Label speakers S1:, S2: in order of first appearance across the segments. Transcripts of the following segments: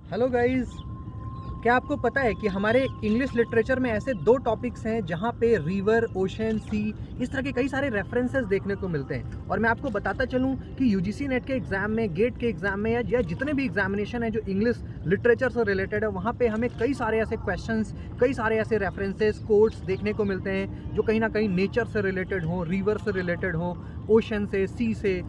S1: Hello guys, क्या आपको पता है कि हमारे इंग्लिश लिटरेचर में ऐसे दो टॉपिक्स हैं जहाँ पे रिवर, ओशन, सी, इस तरह के कई सारे रेफरेंसेस देखने को मिलते हैं। और मैं आपको बताता चलूँ कि यूजीसी नेट के एग्जाम में, गेट के एग्जाम में या जितने भी एग्जामिनेशन है जो इंग्लिश लिटरेचर से रिलेटेड है, वहाँ पे हमें कई सारे ऐसे क्वेश्चंस, कई सारे ऐसे रेफरेंसेस, कोट्स देखने को मिलते हैं जो कहीं ना कहीं नेचर से रिलेटेड हो, रिवर से रिलेटेड हो, ओशन से, सी से।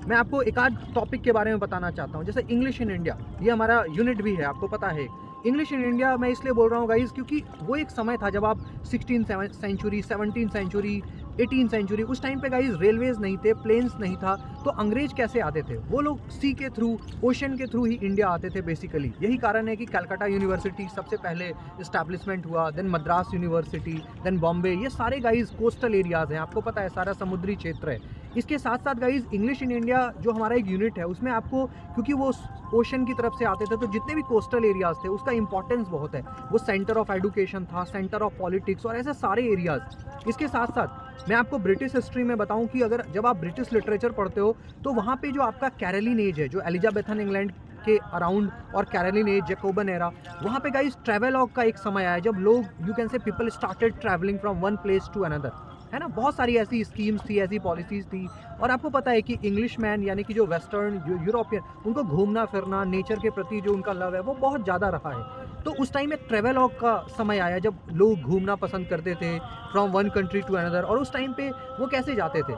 S1: मैं आपको एक आध टॉपिक के बारे में बताना चाहता हूँ, जैसे इंग्लिश इन इंडिया, ये हमारा यूनिट भी है, आपको पता है। इंग्लिश इन इंडिया मैं इसलिए बोल रहा हूँ गाइज, क्योंकि वो एक समय था जब आप 16th century, 17th century, 18th century, उस टाइम पे गाइज रेलवेज नहीं थे, प्लेन्स नहीं था, तो अंग्रेज कैसे आते थे? वो लोग सी के थ्रू, ओशन के थ्रू ही इंडिया आते थे बेसिकली। यही कारण है कि कलकत्ता यूनिवर्सिटी सबसे पहले इस्टेब्लिशमेंट हुआ, then Madras university, then Bombay, ये सारे गाइज कोस्टल एरियाज हैं, आपको पता है, सारा समुद्री क्षेत्र है। इसके साथ साथ गाइज इंग्लिश इन इंडिया जो हमारा एक यूनिट है, उसमें आपको, क्योंकि वो ओशन की तरफ से आते थे, तो जितने भी कोस्टल एरियाज थे उसका इंपॉर्टेंस बहुत है। वो सेंटर ऑफ एजुकेशन था, सेंटर ऑफ पॉलिटिक्स और ऐसे सारे एरियाज। इसके साथ साथ मैं आपको ब्रिटिश हिस्ट्री में बताऊं कि अगर जब आप ब्रिटिश लिटरेचर पढ़ते हो तो वहाँ पे जो आपका कैरोलिन एज है, जो एलिजाबेथन इंग्लैंड के अराउंड, और कैरोलिन एज, जैकोबन एरा, वहाँ पे गाइज ट्रेवेलॉग का एक समय आया जब लोग, you can say, people started travelling from one place to another, है ना। बहुत सारी ऐसी स्कीम्स थी, ऐसी पॉलिसीज थी। और आपको पता है कि इंग्लिश मैन, यानी कि जो वेस्टर्न, जो यूरोपियन, उनको घूमना फिरना, नेचर के प्रति जो उनका लव है वो बहुत ज़्यादा रहा है। तो उस टाइम एक ट्रेवेलॉग का समय आया जब लोग घूमना पसंद करते थे from one country to another. और उस टाइम पे वो कैसे जाते थे?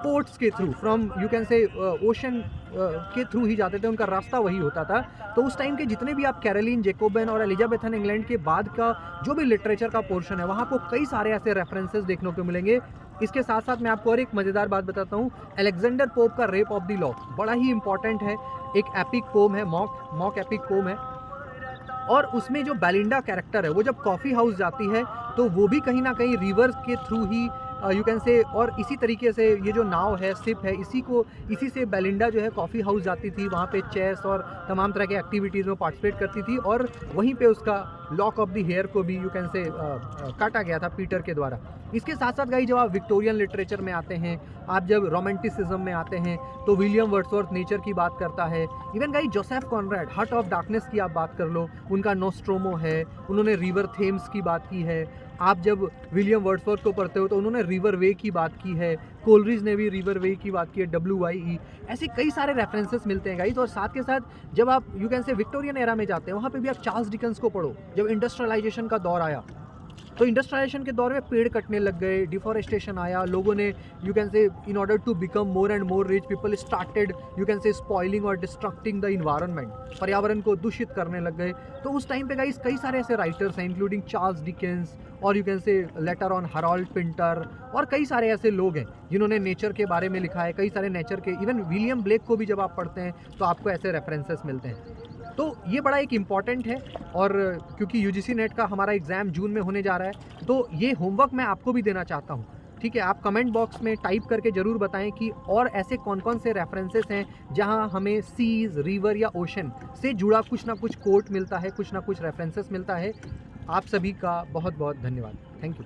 S1: पोर्ट्स के थ्रू, फ्रॉम, यू कैन से, ओशन के थ्रू ही जाते थे, उनका रास्ता वही होता था। तो उस टाइम के जितने भी आप कैरोलिन, जैकोबन और एलिजाबेथन इंग्लैंड के बाद का जो भी लिटरेचर का पोर्शन है, वहाँ आपको कई सारे ऐसे रेफरेंसेस देखने को मिलेंगे। इसके साथ साथ मैं आपको और एक मज़ेदार बात बताता हूँ। अलेक्जेंडर पोप का रेप ऑफ द लॉक बड़ा ही इंपॉर्टेंट है, एक एपिक पोम है, मॉक एपिक पोम है। और उसमें जो बेलिंडा कैरेक्टर है, वो जब कॉफ़ी हाउस जाती है तो वो भी कहीं ना कहीं रिवर के थ्रू ही, यू कैन से, और इसी तरीके से ये जो नाव है, शिप है, इसी से बेलिंडा जो है कॉफ़ी हाउस जाती थी, वहाँ पे चेस और तमाम तरह के एक्टिविटीज़ में पार्टिसिपेट करती थी, और वहीं पे उसका लॉक ऑफ द हेयर को भी, यू कैन से, काटा गया था पीटर के द्वारा। इसके साथ साथ गाइस, जब आप विक्टोरियन लिटरेचर में आते हैं, आप जब रोमांटिसिज्म में आते हैं, तो विलियम वर्ड्सवर्थ नेचर की बात करता है। Even guys, Joseph Conrad, Heart of Darkness की आप बात कर लो, उनका नोस्ट्रोमो है, उन्होंने रिवर थेम्स की बात की है। आप जब विलियम वर्ड्सवर्थ को पढ़ते हो तो उन्होंने रिवर वे की बात की है, कोलरिज ने भी रिवर वे की बात की है, WYE। ऐसे कई सारे रेफरेंसेस मिलते हैं गाइस। और साथ के साथ जब आप, यू कैन से, विक्टोरियन एरा में जाते हैं, वहाँ पे भी आप चार्ल्स डिकेंस को पढ़ो। जब इंडस्ट्रियलाइजेशन का दौर आया, तो इंडस्ट्रियलाइजेशन के दौर में पेड़ कटने लग गए, डिफॉरेस्टेशन आया, लोगों ने, you can say, in order to become more and more rich, people started, you can say, spoiling और डिस्ट्रक्टिंग द इन्वायरमेंट, पर्यावरण को दूषित करने लग गए। तो उस टाइम पे गाइस कई सारे ऐसे राइटर्स हैं, इंक्लूडिंग चार्ल्स डिकेंस, और यू कैन से लेटर ऑन हरोल्ड पिंटर, और कई सारे ऐसे लोग हैं जिन्होंने नेचर के बारे में लिखा है, कई सारे नेचर के। इवन विलियम ब्लेक को भी जब आप पढ़ते हैं तो आपको ऐसे रेफरेंसेस मिलते हैं। तो ये बड़ा एक इम्पॉर्टेंट है। और क्योंकि यूजीसी नेट का हमारा एग्ज़ाम जून में होने जा रहा है, तो ये होमवर्क मैं आपको भी देना चाहता हूँ, ठीक है। आप कमेंट बॉक्स में टाइप करके ज़रूर बताएं कि और ऐसे कौन कौन से रेफरेंसेस हैं जहां हमें सीज, रिवर या ओशन से जुड़ा कुछ ना कुछ कोट मिलता है, कुछ ना कुछ रेफरेंसेस मिलता है। आप सभी का बहुत बहुत धन्यवाद। Thank you.